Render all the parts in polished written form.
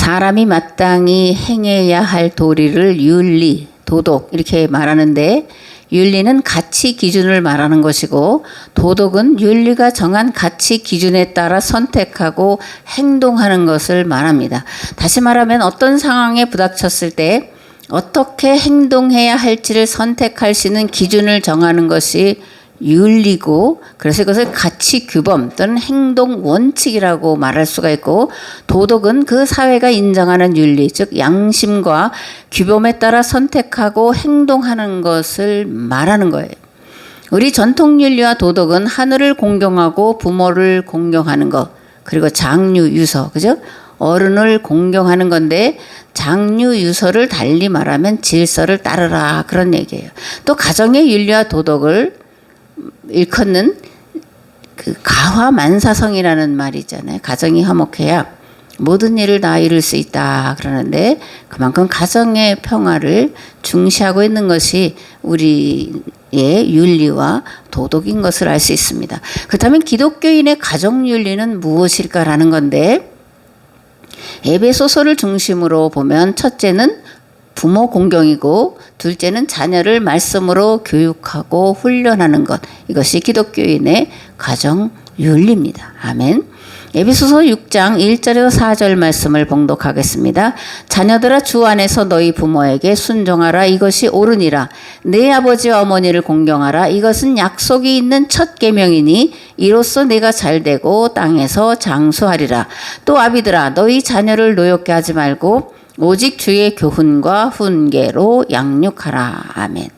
사람이 마땅히 행해야 할 도리를 윤리, 도덕 이렇게 말하는데, 윤리는 가치 기준을 말하는 것이고 도덕은 윤리가 정한 가치 기준에 따라 선택하고 행동하는 것을 말합니다. 다시 말하면 어떤 상황에 부닥쳤을 때 어떻게 행동해야 할지를 선택할 수 있는 기준을 정하는 것이 윤리고, 그래서 이것을 가치 규범 또는 행동 원칙이라고 말할 수가 있고, 도덕은 그 사회가 인정하는 윤리, 즉 양심과 규범에 따라 선택하고 행동하는 것을 말하는 거예요. 우리 전통 윤리와 도덕은 하늘을 공경하고 부모를 공경하는 것, 그리고 장유, 유서, 그죠? 어른을 공경하는 건데, 장유, 유서를 달리 말하면 질서를 따르라, 그런 얘기예요. 또 가정의 윤리와 도덕을 일컫는 그 가화만사성이라는 말이 있잖아요. 가정이 화목해야 모든 일을 다 이룰 수 있다 그러는데, 그만큼 가정의 평화를 중시하고 있는 것이 우리의 윤리와 도덕인 것을 알 수 있습니다. 그렇다면 기독교인의 가정윤리는 무엇일까라는 건데, 에베소서를 중심으로 보면 첫째는 부모 공경이고, 둘째는 자녀를 말씀으로 교육하고 훈련하는 것, 이것이 기독교인의 가정 윤리입니다. 아멘. 에베소서 6장 1절에서 4절 말씀을 봉독하겠습니다. 자녀들아, 주 안에서 너희 부모에게 순종하라. 이것이 옳으니라. 내 아버지와 어머니를 공경하라. 이것은 약속이 있는 첫 계명이니 이로써 내가 잘되고 땅에서 장수하리라. 또 아비들아, 너희 자녀를 노엽게 하지 말고 오직 주의 교훈과 훈계로 양육하라. 아멘.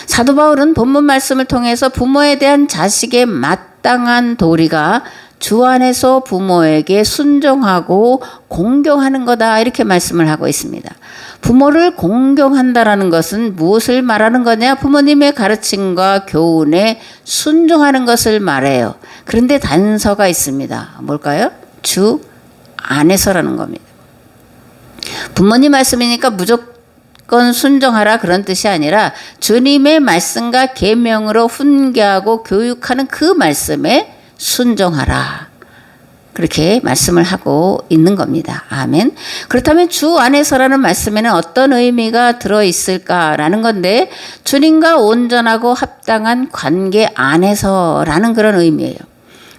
사도 바울은 본문 말씀을 통해서 부모에 대한 자식의 마땅한 도리가 주 안에서 부모에게 순종하고 공경하는 거다, 이렇게 말씀을 하고 있습니다. 부모를 공경한다라는 것은 무엇을 말하는 거냐? 부모님의 가르침과 교훈에 순종하는 것을 말해요. 그런데 단서가 있습니다. 뭘까요? 주 안에서라는 겁니다. 부모님 말씀이니까 무조건 순종하라, 그런 뜻이 아니라 주님의 말씀과 계명으로 훈계하고 교육하는 그 말씀에 순종하라, 그렇게 말씀을 하고 있는 겁니다. 아멘. 그렇다면 주 안에서라는 말씀에는 어떤 의미가 들어있을까라는 건데, 주님과 온전하고 합당한 관계 안에서라는 그런 의미예요.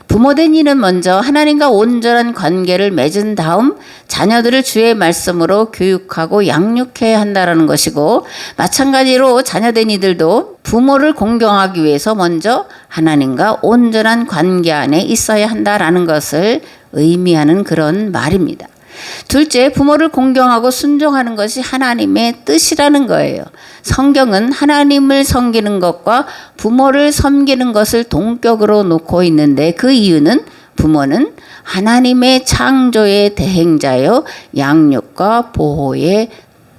부모된 이는 먼저 하나님과 온전한 관계를 맺은 다음 자녀들을 주의 말씀으로 교육하고 양육해야 한다는 것이고, 마찬가지로 자녀된 이들도 부모를 공경하기 위해서 먼저 하나님과 온전한 관계 안에 있어야 한다는 것을 의미하는 그런 말입니다. 둘째, 부모를 공경하고 순종하는 것이 하나님의 뜻이라는 거예요. 성경은 하나님을 섬기는 것과 부모를 섬기는 것을 동격으로 놓고 있는데, 그 이유는 부모는 하나님의 창조의 대행자요 양육과 보호의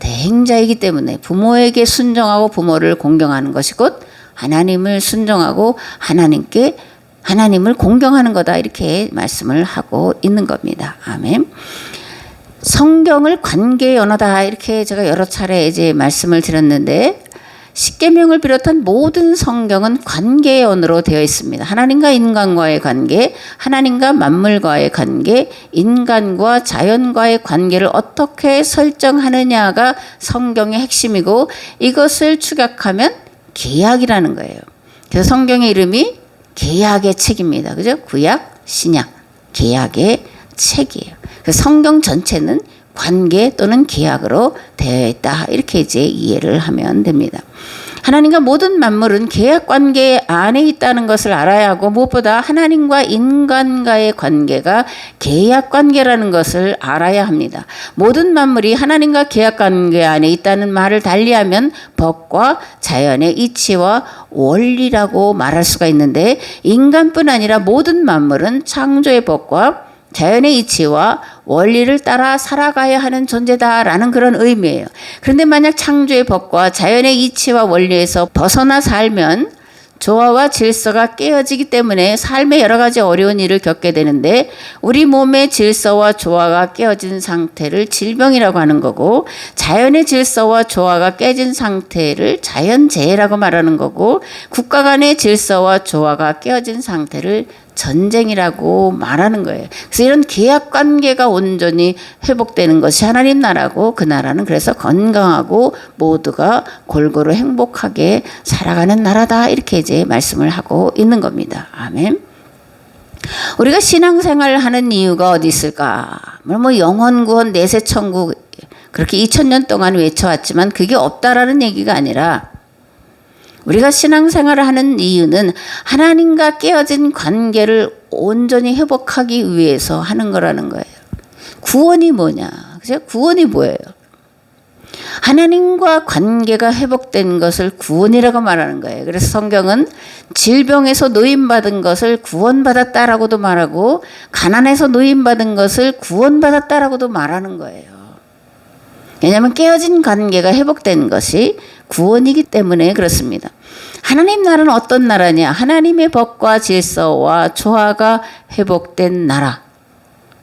대행자이기 때문에 부모에게 순종하고 부모를 공경하는 것이 곧 하나님을 순종하고 하나님을 공경하는 거다, 이렇게 말씀을 하고 있는 겁니다. 아멘. 성경을 관계의 언어다, 이렇게 제가 여러 차례 이제 말씀을 드렸는데, 십계명을 비롯한 모든 성경은 관계의 언어로 되어 있습니다. 하나님과 인간과의 관계, 하나님과 만물과의 관계, 인간과 자연과의 관계를 어떻게 설정하느냐가 성경의 핵심이고, 이것을 축약하면 계약이라는 거예요. 그래서 성경의 이름이 계약의 책입니다. 그죠? 구약, 신약, 계약의 책이에요. 그래서 성경 전체는 관계 또는 계약으로 되어 있다, 이렇게 이제 이해를 하면 됩니다. 하나님과 모든 만물은 계약 관계 안에 있다는 것을 알아야 하고, 무엇보다 하나님과 인간과의 관계가 계약 관계라는 것을 알아야 합니다. 모든 만물이 하나님과 계약 관계 안에 있다는 말을 달리하면 법과 자연의 이치와 원리라고 말할 수가 있는데, 인간뿐 아니라 모든 만물은 창조의 법과 자연의 이치와 원리를 따라 살아가야 하는 존재다라는 그런 의미예요. 그런데 만약 창조의 법과 자연의 이치와 원리에서 벗어나 살면 조화와 질서가 깨어지기 때문에 삶의 여러 가지 어려운 일을 겪게 되는데, 우리 몸의 질서와 조화가 깨어진 상태를 질병이라고 하는 거고, 자연의 질서와 조화가 깨진 상태를 자연재해라고 말하는 거고, 국가 간의 질서와 조화가 깨어진 상태를 전쟁이라고 말하는 거예요. 그래서 이런 계약 관계가 온전히 회복되는 것이 하나님 나라고, 그 나라는 그래서 건강하고 모두가 골고루 행복하게 살아가는 나라다, 이렇게 이제 말씀을 하고 있는 겁니다. 아멘. 우리가 신앙생활을 하는 이유가 어디 있을까? 뭐 영혼 구원, 내세 천국 그렇게 2000년 동안 외쳐왔지만 그게 없다라는 얘기가 아니라, 우리가 신앙생활을 하는 이유는 하나님과 깨어진 관계를 온전히 회복하기 위해서 하는 거라는 거예요. 구원이 뭐냐? 그죠? 구원이 뭐예요? 하나님과 관계가 회복된 것을 구원이라고 말하는 거예요. 그래서 성경은 질병에서 노임받은 것을 구원받았다라고도 말하고, 가난에서 노임받은 것을 구원받았다라고도 말하는 거예요. 왜냐하면 깨어진 관계가 회복된 것이 구원이기 때문에 그렇습니다. 하나님 나라는 어떤 나라냐? 하나님의 법과 질서와 조화가 회복된 나라.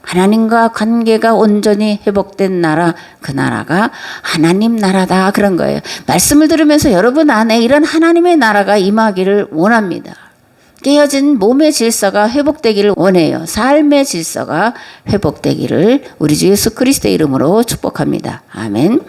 하나님과 관계가 온전히 회복된 나라, 그 나라가 하나님 나라다, 그런 거예요. 말씀을 들으면서 여러분 안에 이런 하나님의 나라가 임하기를 원합니다. 깨어진 몸의 질서가 회복되기를 원해요. 삶의 질서가 회복되기를 우리 주 예수 그리스도의 이름으로 축복합니다. 아멘.